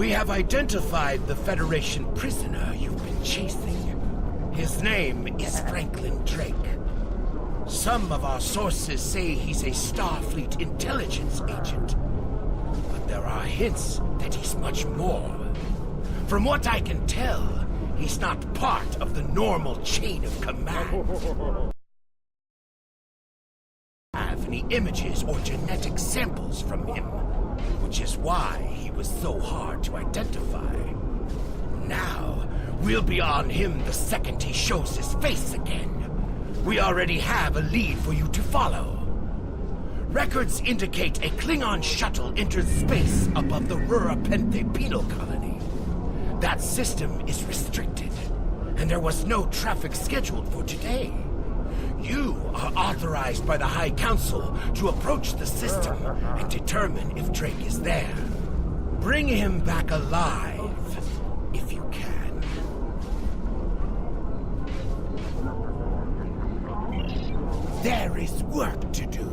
We have identified the Federation prisoner you've been chasing. His name is Franklin Drake. Some of our sources say he's a Starfleet intelligence agent, but there are hints that he's much more. From what I can tell, he's not part of the normal chain of command. Have any images or genetic samples from him, which is why he was so hard to identify. Now, we'll be on him the second he shows his face again. We already have a lead for you to follow. Records indicate a Klingon shuttle entered space above the Rura Penthe penal colony. That system is restricted, and there was no traffic scheduled for today. You are authorized by the High Council to approach the system and determine if Drake is there. Bring him back alive, if you can. There is work to do.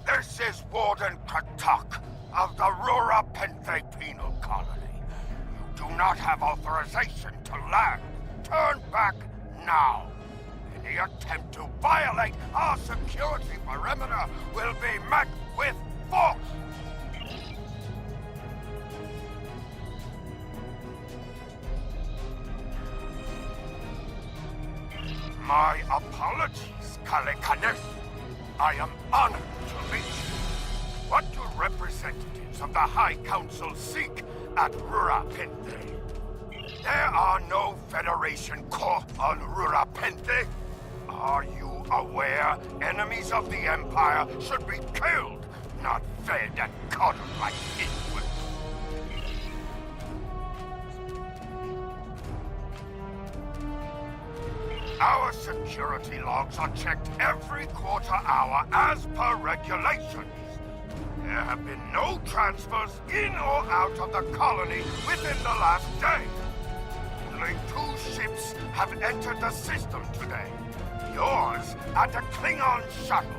This is Warden Katak of the Rura Penthe Penal Colony. You do not have authorization to land. Turn back now. Any attempt to violate our security perimeter will be met with force. My apologies, Kalekanes. I am honored to meet you. What do representatives of the High Council seek at Rura Penthe? There are no Federation corps on Rura Penthe. Are you aware enemies of the Empire should be killed, not fed and coddled like infants? Our security logs are checked every quarter hour as per regulations. There have been no transfers in or out of the colony within the last day. Only 2 ships have entered the system today. Yours at a Klingon shuttle.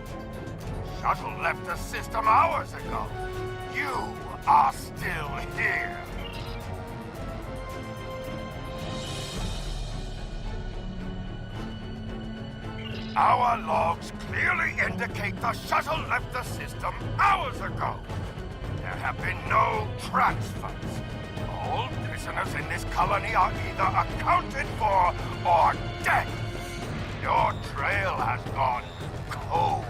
The shuttle left the system hours ago. You are still here. Our logs clearly indicate the shuttle left the system hours ago. There have been no transfers. All prisoners in this colony are either accounted for or dead. Your trail has gone cold.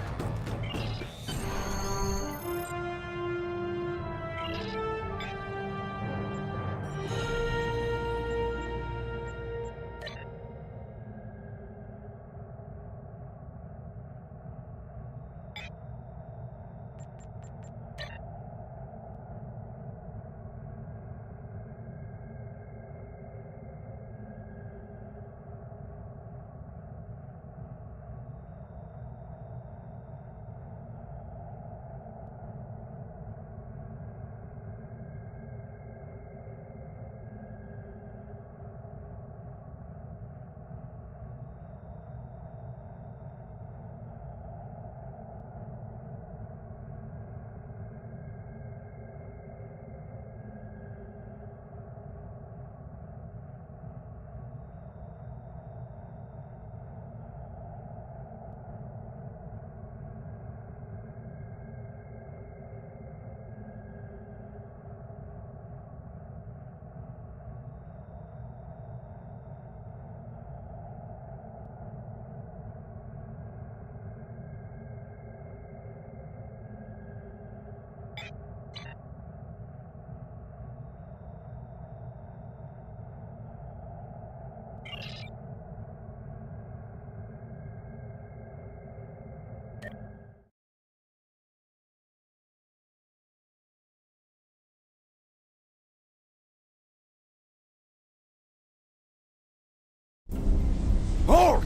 Halt!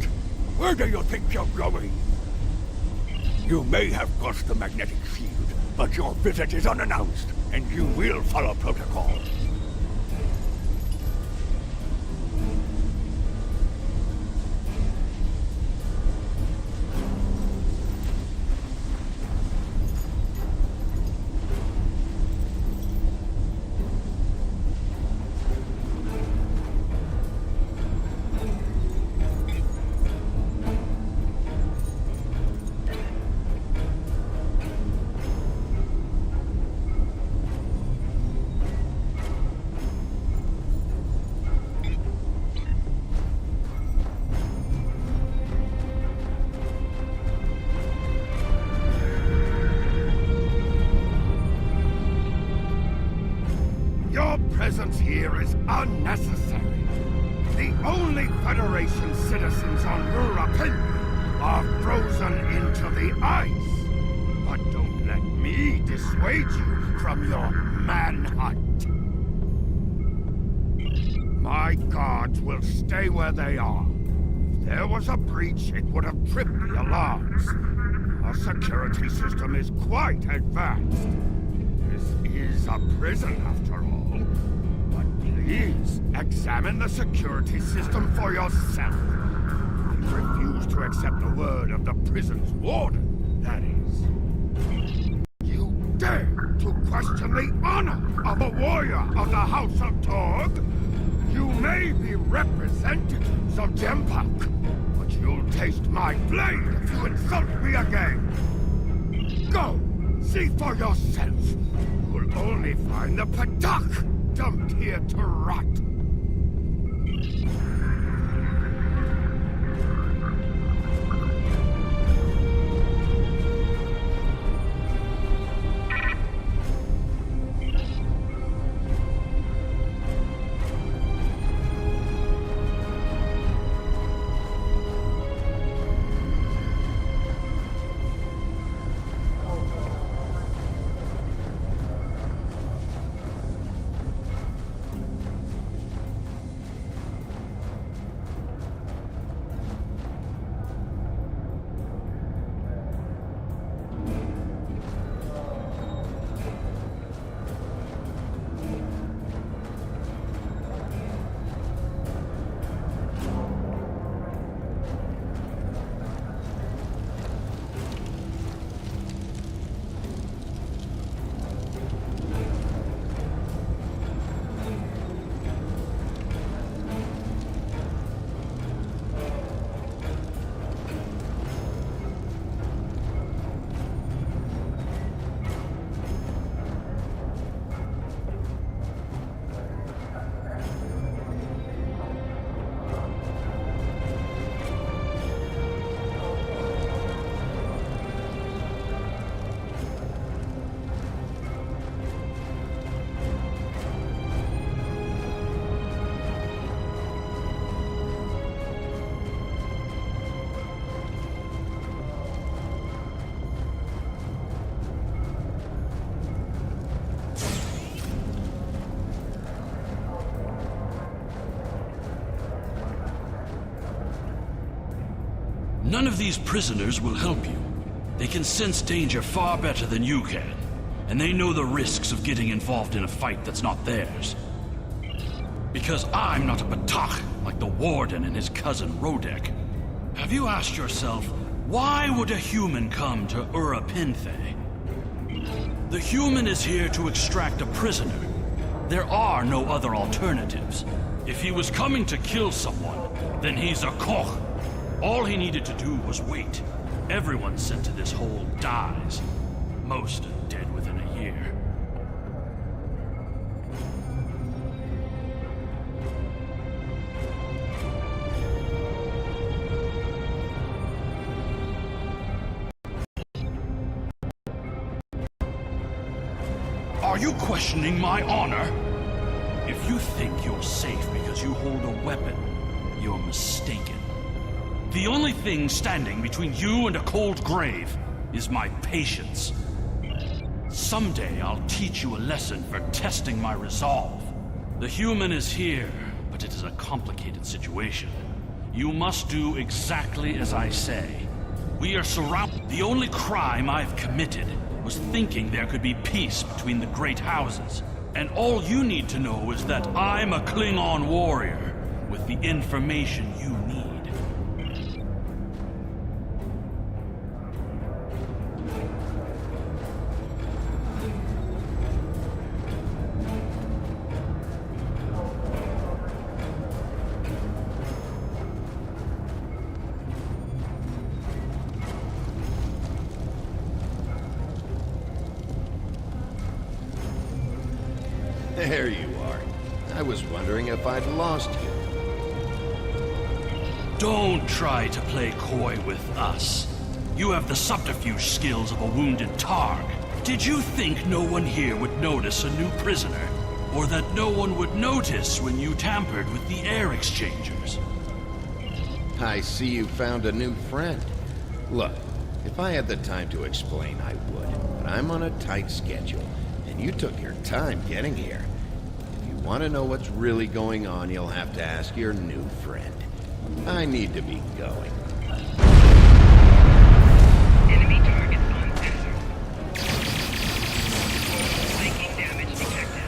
Where do you think you're going? You may have crossed the magnetic field, but your visit is unannounced, and you will follow protocol. Your presence here is unnecessary. The only Federation citizens on Rurapin are frozen into the ice. But don't let me dissuade you from your manhunt. My guards will stay where they are. If there was a breach, it would have tripped the alarms. Our security system is quite advanced. This is a prison, after all. But please, examine the security system for yourself. Please refuse to accept the word of the prison's warden, that is. You dare to question the honor of a warrior of the House of Torg? You may be representatives of Gempak, but you'll taste my blade if you insult me again. Go! See for yourself. You'll only find the Padak dumped here to rot. None of these prisoners will help you. They can sense danger far better than you can, and they know the risks of getting involved in a fight that's not theirs. Because I'm not a Batak like the Warden and his cousin Rodek. Have you asked yourself, why would a human come to Ura Pinthe? The human is here to extract a prisoner. There are no other alternatives. If he was coming to kill someone, then he's a Koch. All he needed to do was wait. Everyone sent to this hole dies. Most are dead within a year. Are you questioning my honor? If you think you're safe because you hold a weapon, you're mistaken. The only thing standing between you and a cold grave is my patience. Someday I'll teach you a lesson for testing my resolve. The human is here, but it is a complicated situation. You must do exactly as I say. We are surrounded. The only crime I've committed was thinking there could be peace between the great houses. And all you need to know is that I'm a Klingon warrior with the information you need. There you are. I was wondering if I'd lost you. Don't try to play coy with us. You have the subterfuge skills of a wounded Targ. Did you think no one here would notice a new prisoner? Or that no one would notice when you tampered with the air exchangers? I see you found a new friend. Look, if I had the time to explain, I would. But I'm on a tight schedule, and you took your time getting here. If you want to know what's really going on, you'll have to ask your new friend. I need to be going. Enemy target on sensor. Making damage detected.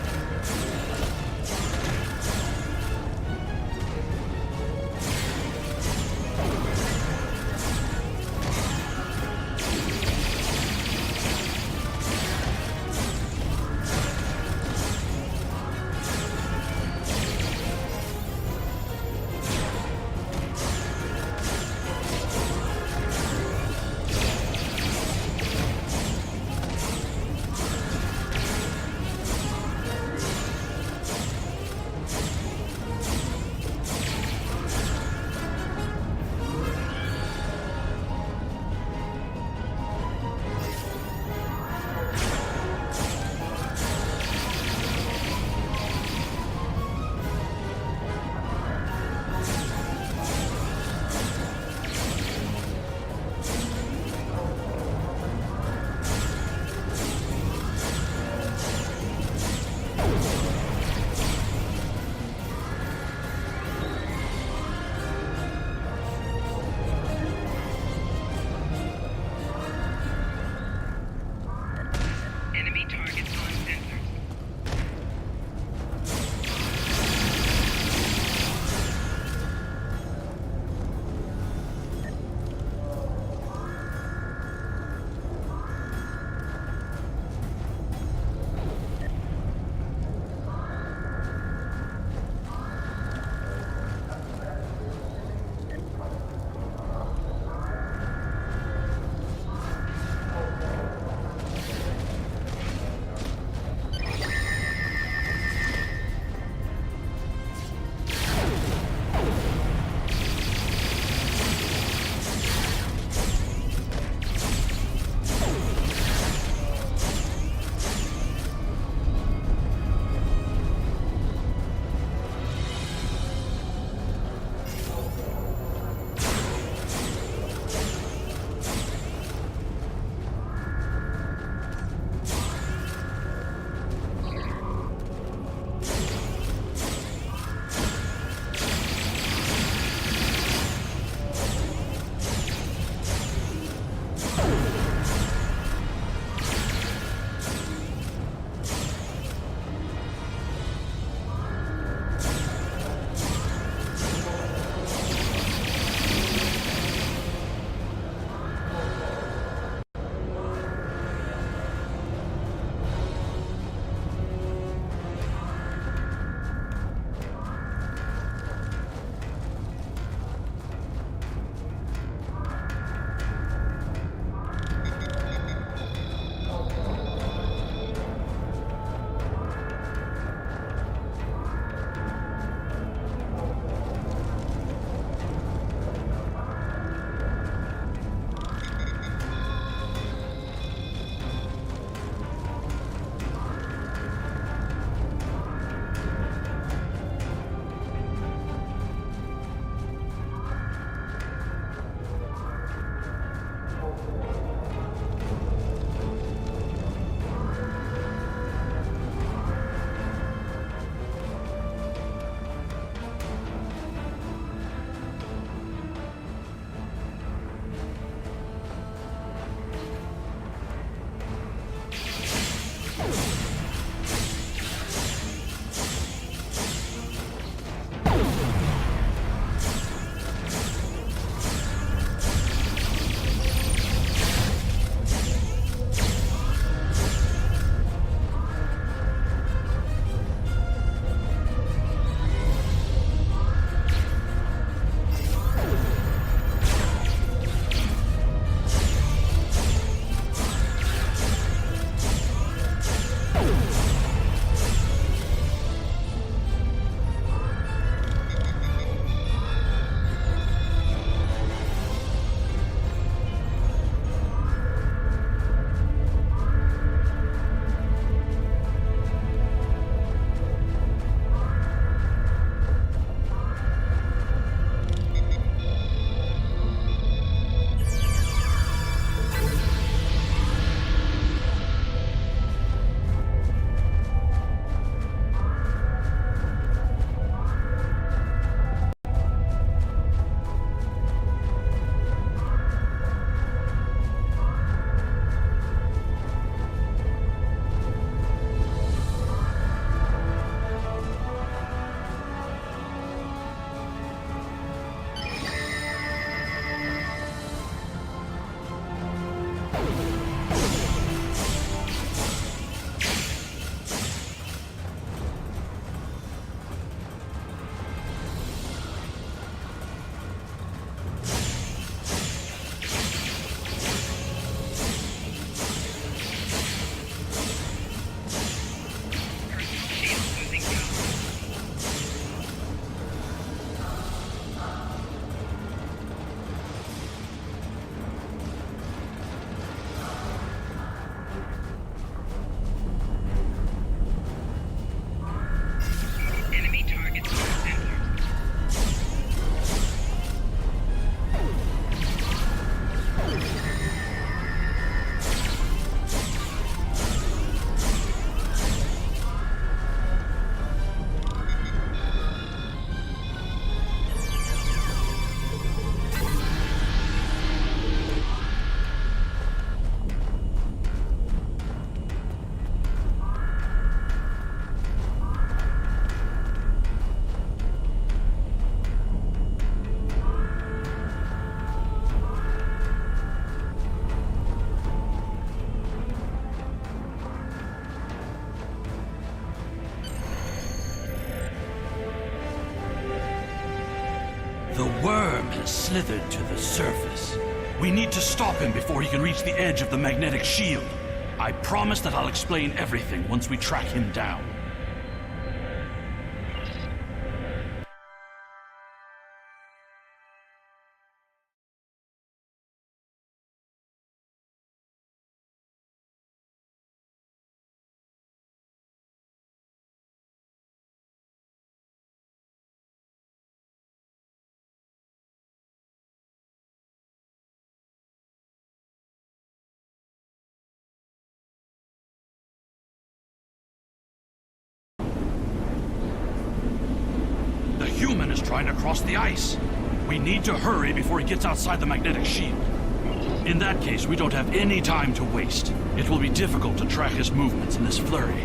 has slithered to the surface. We need to stop him before he can reach the edge of the magnetic shield. I promise that I'll explain everything once we track him down. The human is trying to cross the ice. We need to hurry before he gets outside the magnetic shield. In that case, we don't have any time to waste. It will be difficult to track his movements in this flurry.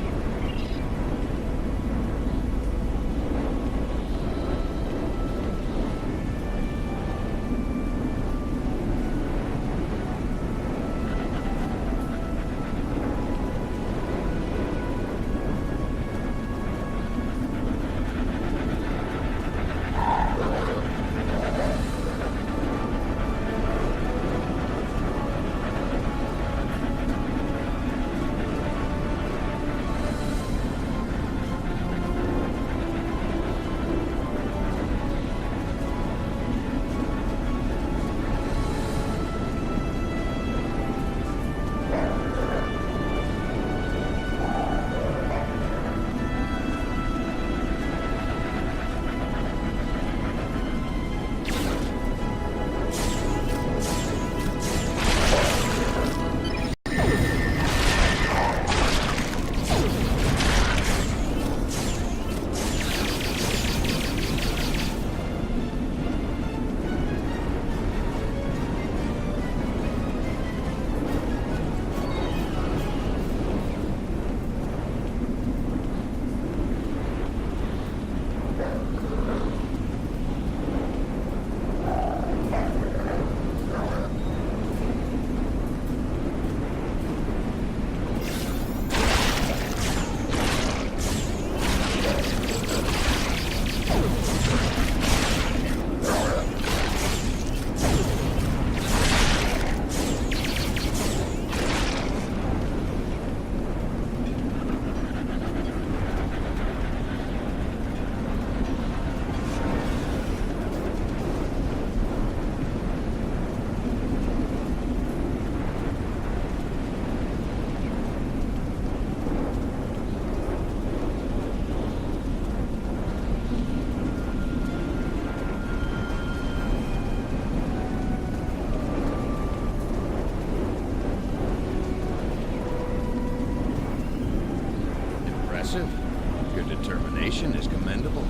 Your determination is commendable.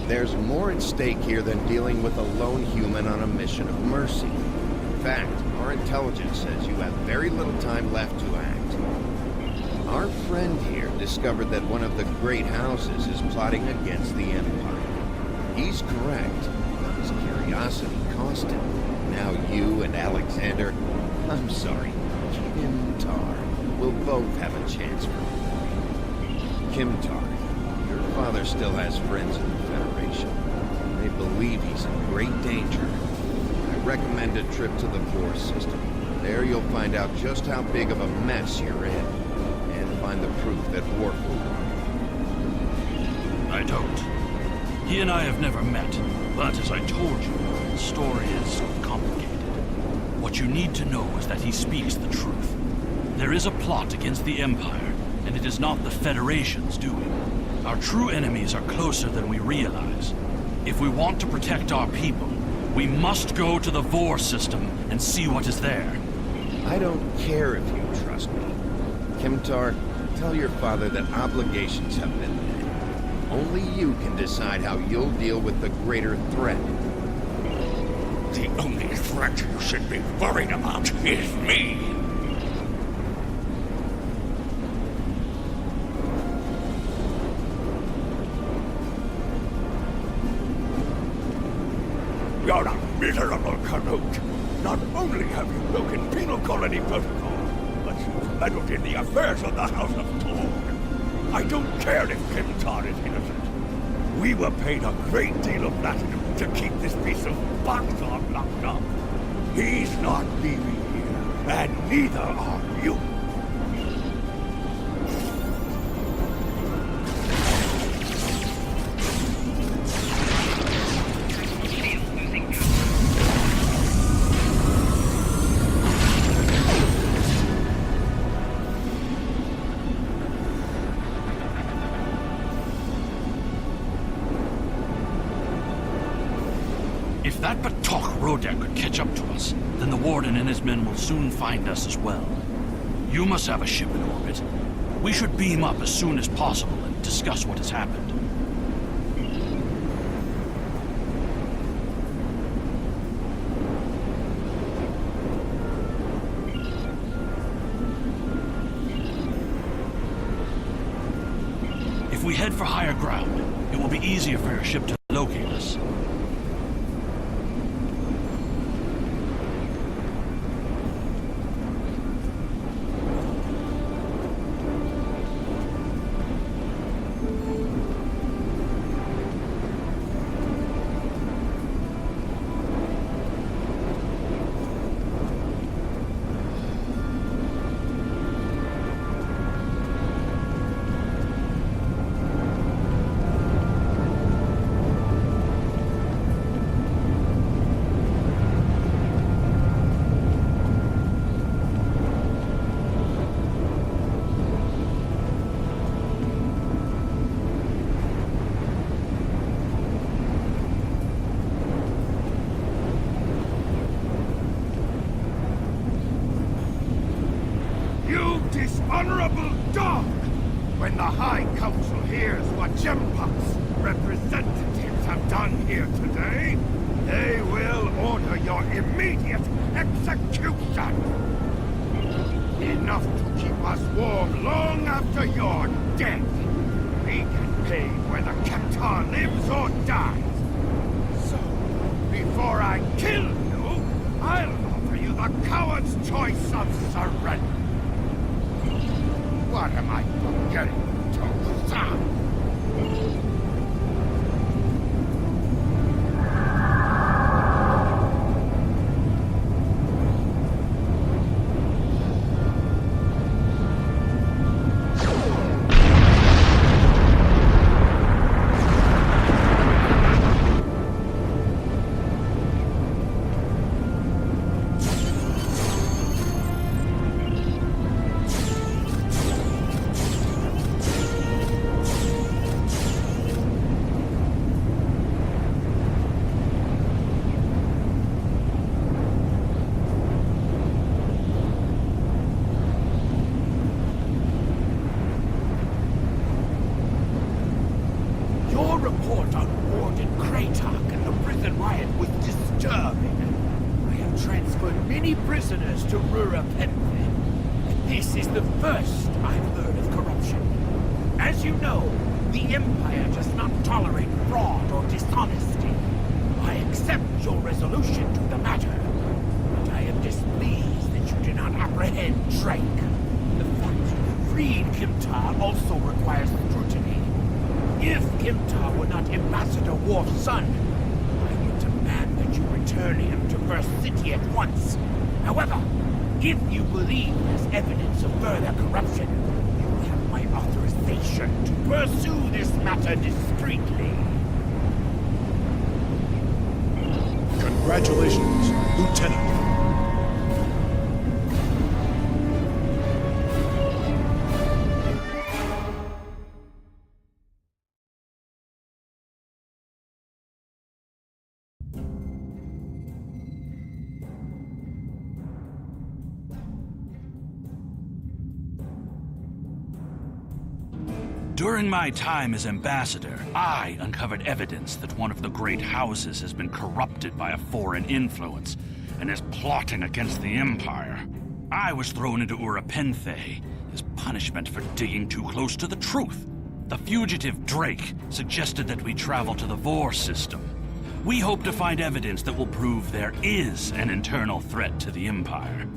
There's more at stake here than dealing with a lone human on a mission of mercy. In fact, our intelligence says you have very little time left to act. Our friend here discovered that one of the great houses is plotting against the Empire. He's correct. His curiosity cost him. Now you and Alexander, I'm sorry, Kimtar, will both have a chance for glory. Kimtar, your father still has friends in the Federation. They believe he's in great danger. I recommend a trip to the Force system. There you'll find out just how big of a mess you're in, and find the proof that Worf will want. I don't. He and I have never met, but as I told you, the story is complicated. What you need to know is that he speaks the truth. There is a plot against the Empire, and it is not the Federation's doing. Our true enemies are closer than we realize. If we want to protect our people, we must go to the Vor system and see what is there. I don't care if you trust me. Kimtar, tell your father that obligations have been met. Only you can decide how you'll deal with the greater threat. The only threat you should be worried about is me. You're a miserable Canute. Not only have you broken penal colony protocol, but you've meddled in the affairs of the House of Torg. I don't care if Kimtar is innocent. We were paid a great deal of platinum to keep this piece of buckthorn locked up. He's not leaving here, and neither are you. Shield losing power. If that Batok Rodek could catch up to us, then the Warden and his men will soon find us as well. You must have a ship in orbit. We should beam up as soon as possible and discuss what has happened. If we head for higher ground, it will be easier for your ship to locate us. You dishonorable dog! When the High Council hears what Gempak's representatives have done here today, they will order your immediate execution! Enough to keep us warm long after you're dead. We get paid whether Keptar lives or dies. So, before I kill you, I'll offer you the coward's choice of surrender. What am I forgetting, Tosa? Your report on Warden Kratok and the prison riot was disturbing. I have transferred many prisoners to Rura Penfe. This is the first I've heard of corruption. As you know, the Empire does not tolerate fraud or dishonesty. I accept your resolution to the matter, but I am displeased that you do not apprehend Drake. The fact you freed Kimtar also requires scrutiny. If Kimtar were not Ambassador Worf's son, I would demand that you return him to First City at once. However, if you believe there's evidence of further corruption, you have my authorization to pursue this matter discreetly. Congratulations, Lieutenant. During my time as ambassador, I uncovered evidence that one of the great houses has been corrupted by a foreign influence and is plotting against the Empire. I was thrown into Urapenthe as punishment for digging too close to the truth. The fugitive Drake suggested that we travel to the Vor system. We hope to find evidence that will prove there is an internal threat to the Empire.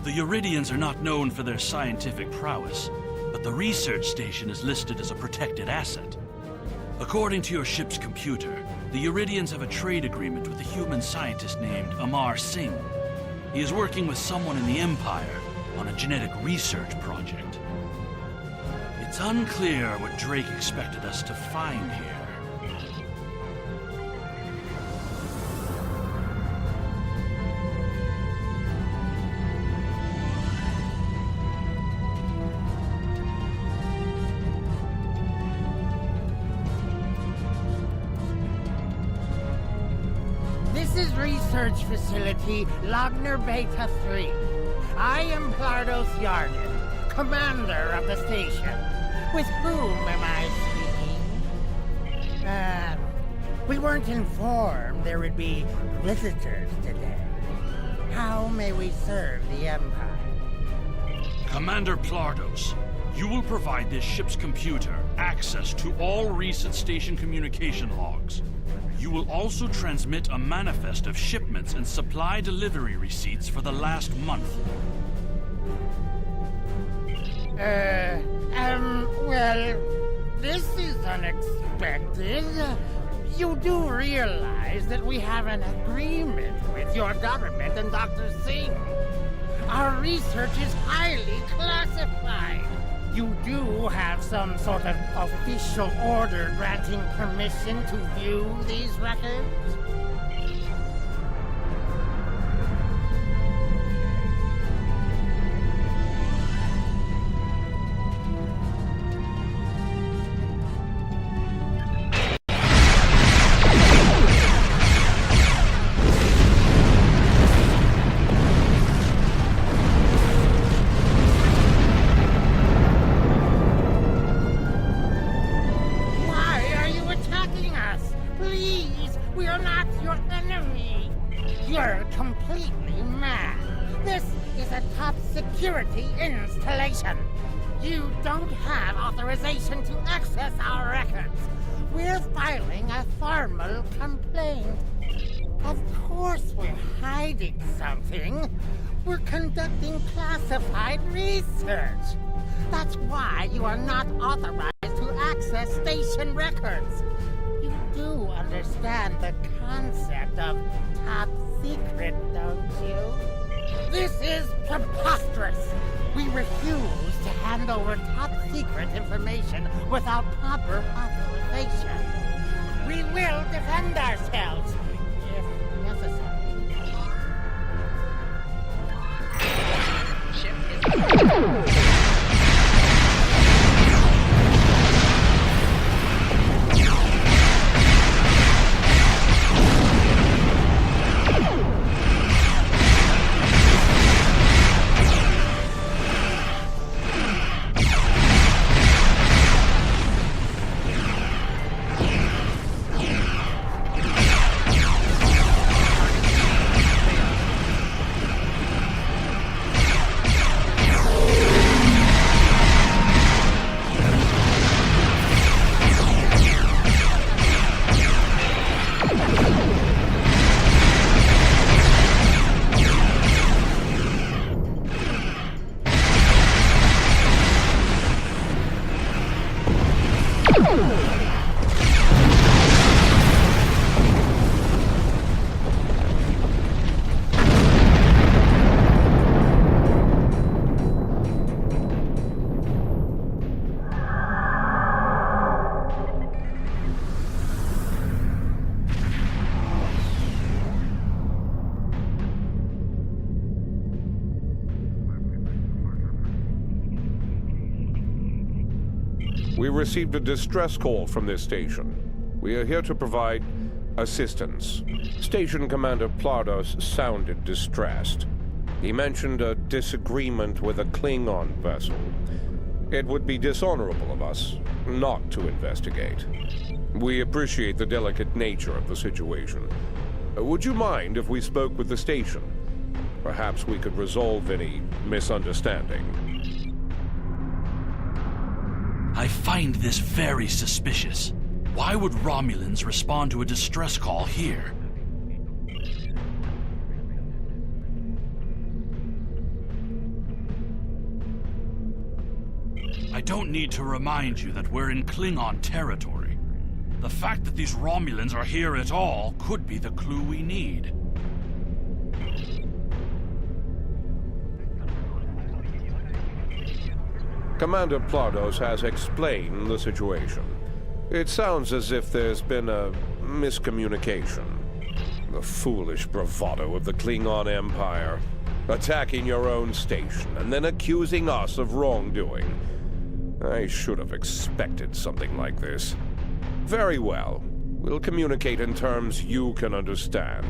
The Uridians are not known for their scientific prowess, but the research station is listed as a protected asset. According to your ship's computer, the Uridians have a trade agreement with a human scientist named Amar Singh. He is working with someone in the Empire on a genetic research project. It's unclear what Drake expected us to find here. This is Research Facility Logner Beta 3. I am Plardos Yarden, commander of the station. With whom am I speaking? We weren't informed there would be visitors today. How may we serve the Empire? Commander Plardos, you will provide this ship's computer access to all recent station communication logs. You will also transmit a manifest of shipments and supply delivery receipts for the last month. Well, this is unexpected. You do realize that we have an agreement with your government and Dr. Singh. Our research is highly classified. You do have some sort of official order granting permission to view these records? You're completely mad. This is a top security installation. You don't have authorization to access our records. We're filing a formal complaint. Of course we're hiding something. We're conducting classified research. That's why you are not authorized to access station records. You do understand the concept of top secret, don't you? This is preposterous. We refuse to hand over top secret information without proper authorization. We will defend ourselves if necessary. Ship is... We received a distress call from this station. We are here to provide assistance. Station Commander Plardos sounded distressed. He mentioned a disagreement with a Klingon vessel. It would be dishonorable of us not to investigate. We appreciate the delicate nature of the situation. Would you mind if we spoke with the station? Perhaps we could resolve any misunderstanding. I find this very suspicious. Why would Romulans respond to a distress call here? I don't need to remind you that we're in Klingon territory. The fact that these Romulans are here at all could be the clue we need. Commander Plardos has explained the situation. It sounds as if there's been a miscommunication. The foolish bravado of the Klingon Empire. Attacking your own station and then accusing us of wrongdoing. I should have expected something like this. Very well. We'll communicate in terms you can understand.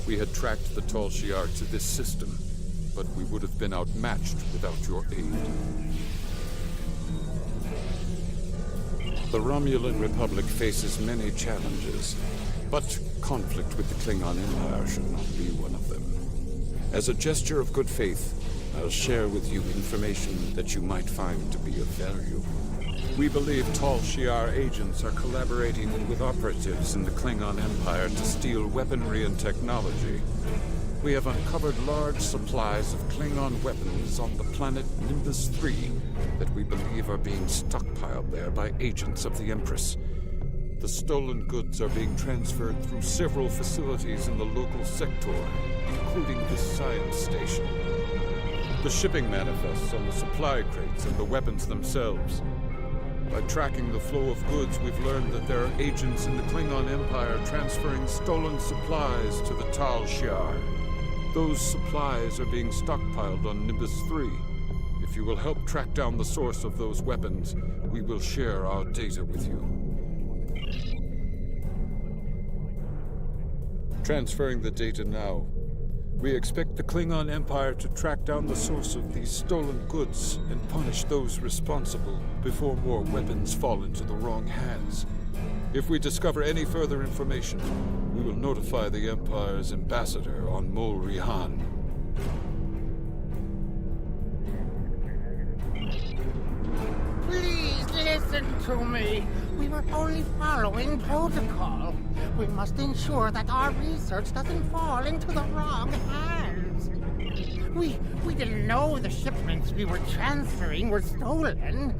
We had tracked the Tal Shiar to this system, but we would have been outmatched without your aid. The Romulan Republic faces many challenges, but conflict with the Klingon Empire should not be one of them. As a gesture of good faith, I'll share with you information that you might find to be of value. We believe Tal Shiar agents are collaborating with operatives in the Klingon Empire to steal weaponry and technology. We have uncovered large supplies of Klingon weapons on the planet Nimbus 3 that we believe are being stockpiled there by agents of the Empress. The stolen goods are being transferred through several facilities in the local sector, including this science station. The shipping manifests on the supply crates and the weapons themselves. By tracking the flow of goods, we've learned that there are agents in the Klingon Empire transferring stolen supplies to the Tal Shiar. Those supplies are being stockpiled on Nimbus 3. If you will help track down the source of those weapons, we will share our data with you. Transferring the data now. We expect the Klingon Empire to track down the source of these stolen goods and punish those responsible before more weapons fall into the wrong hands. If we discover any further information, we will notify the Empire's ambassador on Mol Rihan. Please listen to me. We were only following protocol. We must ensure that our research doesn't fall into the wrong hands. We didn't know the shipments we were transferring were stolen.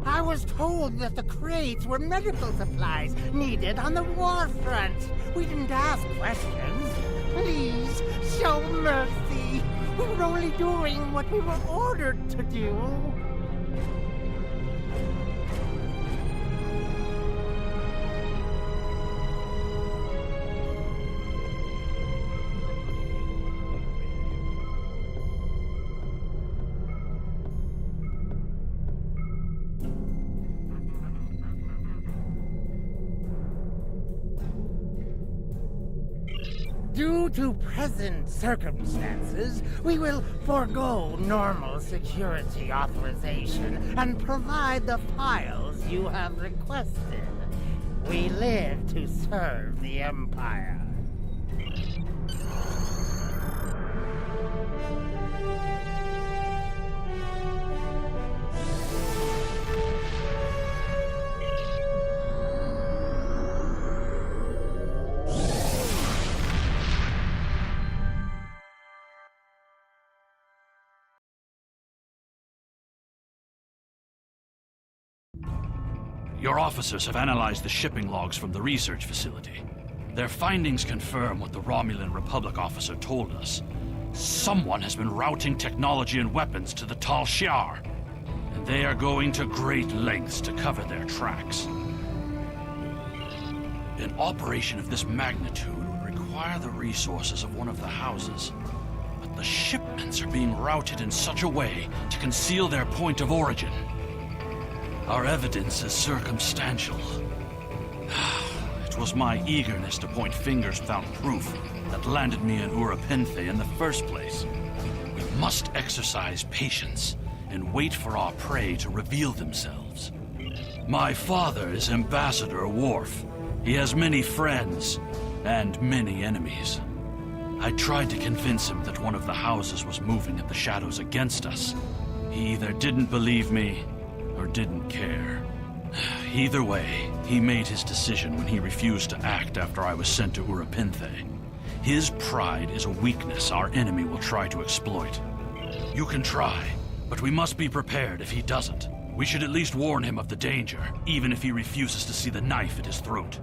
I was told that the crates were medical supplies needed on the war front. We didn't ask questions. Please, show mercy. We were only doing what we were ordered to do. Due to present circumstances, we will forego normal security authorization and provide the files you have requested. We live to serve the Empire. Your officers have analyzed the shipping logs from the research facility. Their findings confirm what the Romulan Republic officer told us. Someone has been routing technology and weapons to the Tal Shiar, and they are going to great lengths to cover their tracks. An operation of this magnitude would require the resources of one of the houses, but the shipments are being routed in such a way to conceal their point of origin. Our evidence is circumstantial. It was my eagerness to point fingers without proof that landed me in Urapenthe in the first place. We must exercise patience and wait for our prey to reveal themselves. My father is Ambassador Worf. He has many friends and many enemies. I tried to convince him that one of the houses was moving in the shadows against us. He either didn't believe me or didn't care. Either way, he made his decision when he refused to act after I was sent to Urapenthe. His pride is a weakness our enemy will try to exploit. You can try, but we must be prepared if he doesn't. We should at least warn him of the danger, even if he refuses to see the knife at his throat.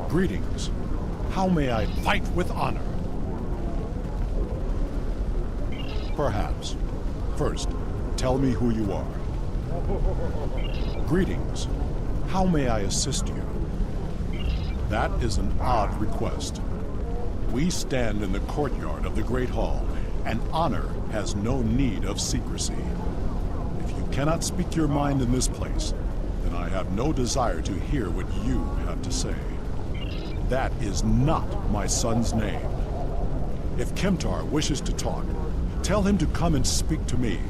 Greetings. How may I fight with honor? Perhaps. First, tell me who you are. Greetings. How may I assist you? That is an odd request. We stand in the courtyard of the Great Hall, and honor has no need of secrecy. If you cannot speak your mind in this place, then I have no desire to hear what you have to say. That is not my son's name. If Kemtar wishes to talk, tell him to come and speak to me.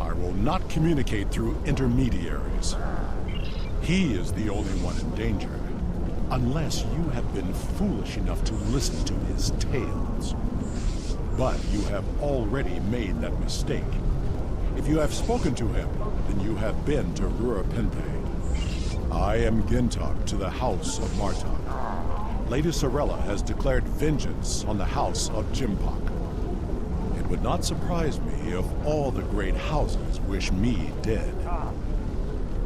I will not communicate through intermediaries. He is the only one in danger, unless you have been foolish enough to listen to his tales. But you have already made that mistake. If you have spoken to him, then you have been to Urapenthe. I am Gintok to the House of Martok. Lady Sorella has declared vengeance on the House of Jimpak. It would not surprise me if all the great houses wish me dead.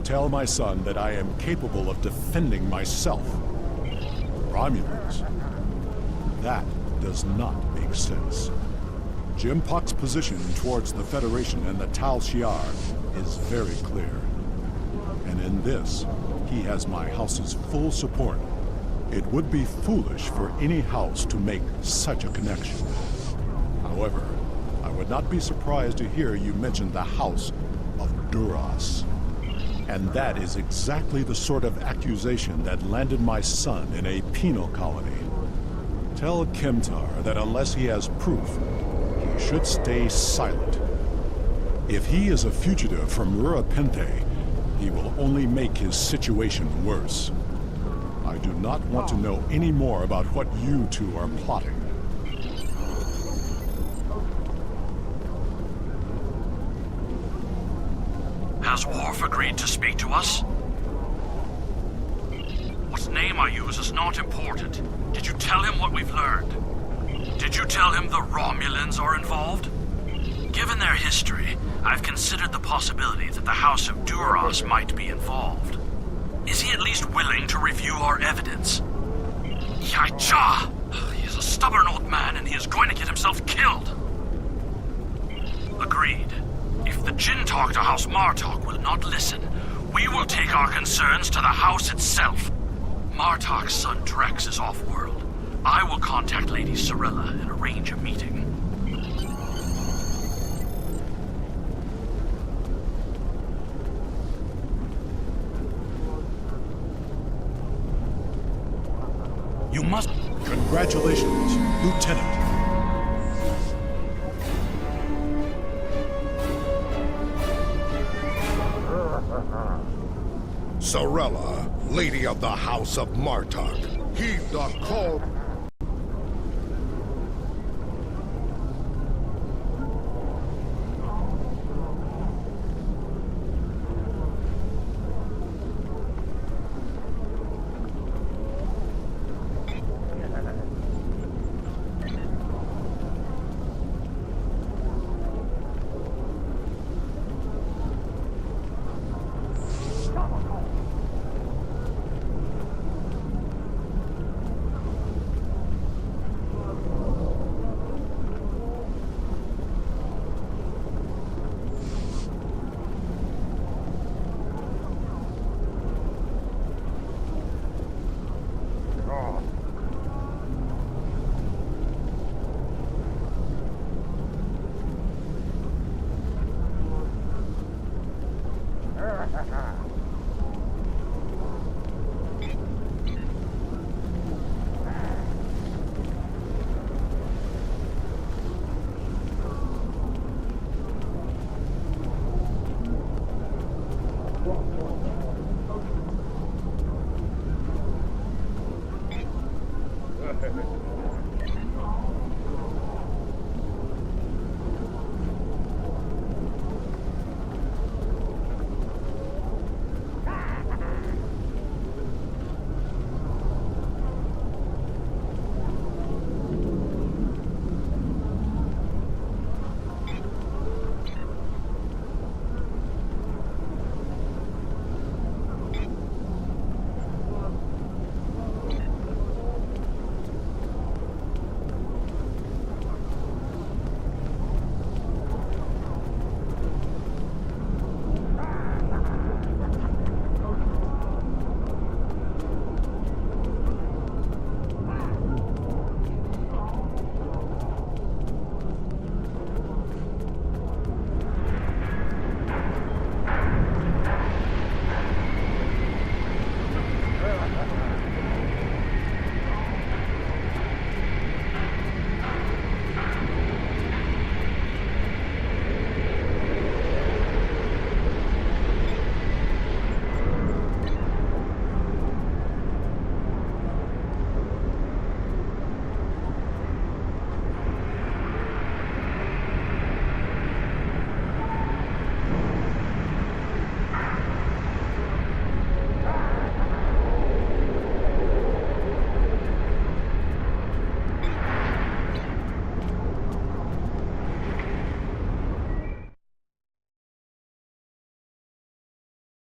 Tell my son that I am capable of defending myself. Romulans. That does not make sense. Jimpak's position towards the Federation and the Tal Shiar is very clear. And in this, he has my house's full support. It would be foolish for any house to make such a connection. However, I would not be surprised to hear you mention the House of Duras. And that is exactly the sort of accusation that landed my son in a penal colony. Tell Kemtar that unless he has proof, he should stay silent. If he is a fugitive from Urapente, he will only make his situation worse. I do not want to know any more about what you two are plotting. Has Worf agreed to speak to us? What name I use is not important. Did you tell him what we've learned? Did you tell him the Romulans are involved? Given their history, I've considered the possibility that the House of Duras might be involved. Is he at least willing to review our evidence? Yaicha! He is a stubborn old man and he is going to get himself killed. Agreed. If the Jinn talk to House Martok will not listen, we will take our concerns to the House itself. Martok's son Drex is off-world. I will contact Lady Sorella and arrange a meeting. You must... Congratulations, Lieutenant. Sorella, Lady of the House of Martok, heed the call.